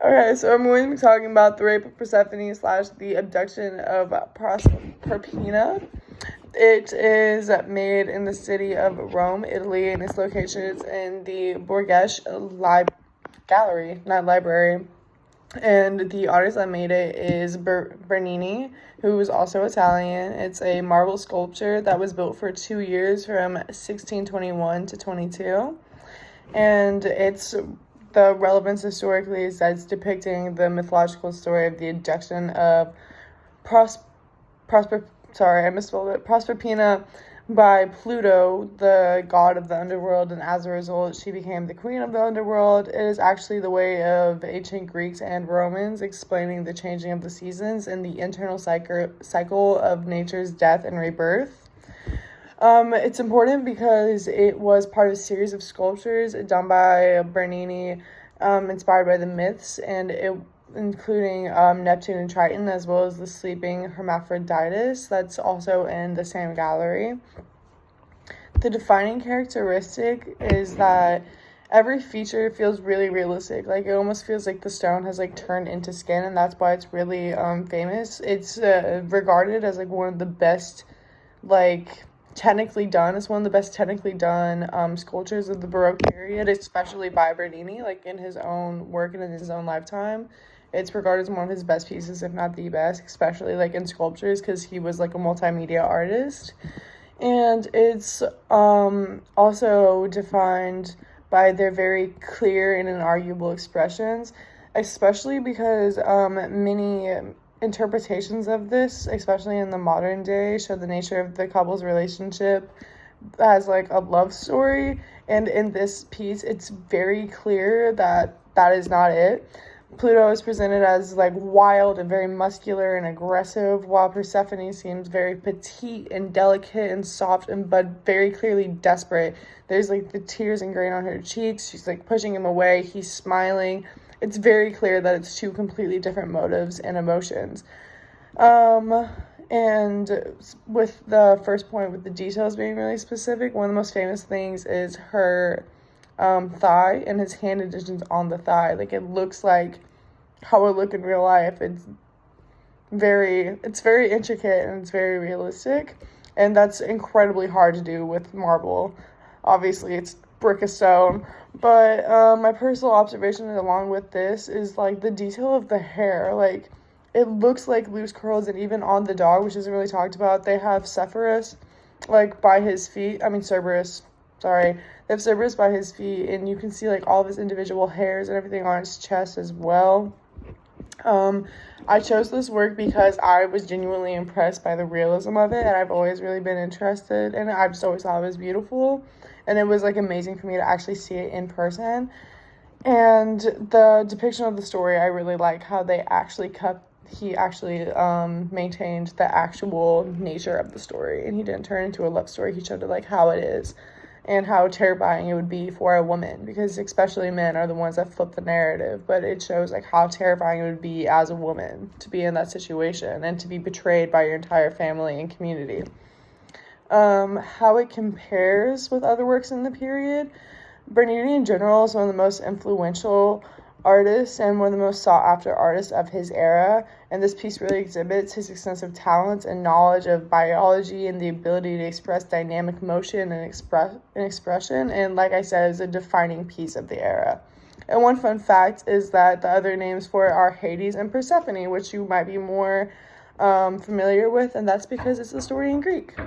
Okay, so I'm going to be talking about the rape of Persephone / the abduction of Proserpina. It is made in the city of Rome, Italy, and its location is in the Borghese Gallery, not library. And the artist that made it is Bernini, who is also Italian. It's a marble sculpture that was built for 2 years from 1621 to 22. And the relevance historically is that it's depicting the mythological story of the abduction of Proserpina by Pluto, the god of the underworld, and as a result, she became the queen of the underworld. It is actually the way of ancient Greeks and Romans, explaining the changing of the seasons and the internal cycle of nature's death and rebirth. It's important because it was part of a series of sculptures done by Bernini, inspired by the myths, and including Neptune and Triton, as well as the sleeping Hermaphroditus that's also in the same gallery. The defining characteristic is that every feature feels really realistic. Like, it almost feels like the stone has, like, turned into skin, and that's why it's really famous. It's regarded as, like, one of the best, like, technically done. It's one of the best technically done sculptures of the Baroque period, especially by Bernini, like, in his own work and in his own lifetime. It's regarded as one of his best pieces, if not the best, especially, like, in sculptures, because he was, like, a multimedia artist. And it's also defined by their very clear and inarguable expressions, especially because many interpretations of this, especially in the modern day, show the nature of the couple's relationship as, like, a love story. And in this piece, it's very clear that that is not it. Pluto is presented as, like, wild and very muscular and aggressive, while Persephone seems very petite and delicate and soft but very clearly desperate. There's, like, the tears ingrained on her cheeks. She's, like, pushing him away. He's smiling. It's very clear that it's two completely different motives and emotions. And with the first point, with the details being really specific, one of the most famous things is her thigh and his hand additions on the thigh. Like, it looks like how it would look in real life. It's very intricate and it's very realistic, and that's incredibly hard to do with marble. Obviously, it's brick of stone, but my personal observation along with this is, like, the detail of the hair. Like, it looks like loose curls, and even on the dog, which isn't really talked about, they have Cerberus, like, by his feet. Cerberus, sorry. They have Cerberus by his feet, and you can see, like, all of his individual hairs and everything on his chest as well. I chose this work because I was genuinely impressed by the realism of it, and I've always really been interested in it. I've just always thought it was beautiful, and it was, like, amazing for me to actually see it in person. And the depiction of the story, I really like how he actually maintained the actual nature of the story, and he didn't turn it into a love story. He showed it, like, how it is and how terrifying it would be for a woman, because especially men are the ones that flip the narrative, but it shows, like, how terrifying it would be as a woman to be in that situation and to be betrayed by your entire family and community. How it compares with other works in the period, Bernini in general is one of the most influential artists and one of the most sought-after artists of his era, and this piece really exhibits his extensive talents and knowledge of biology and the ability to express dynamic motion and expression, and, like I said, is a defining piece of the era. And one fun fact is that the other names for it are Hades and Persephone, which you might be more familiar with, and that's because it's a story in Greek.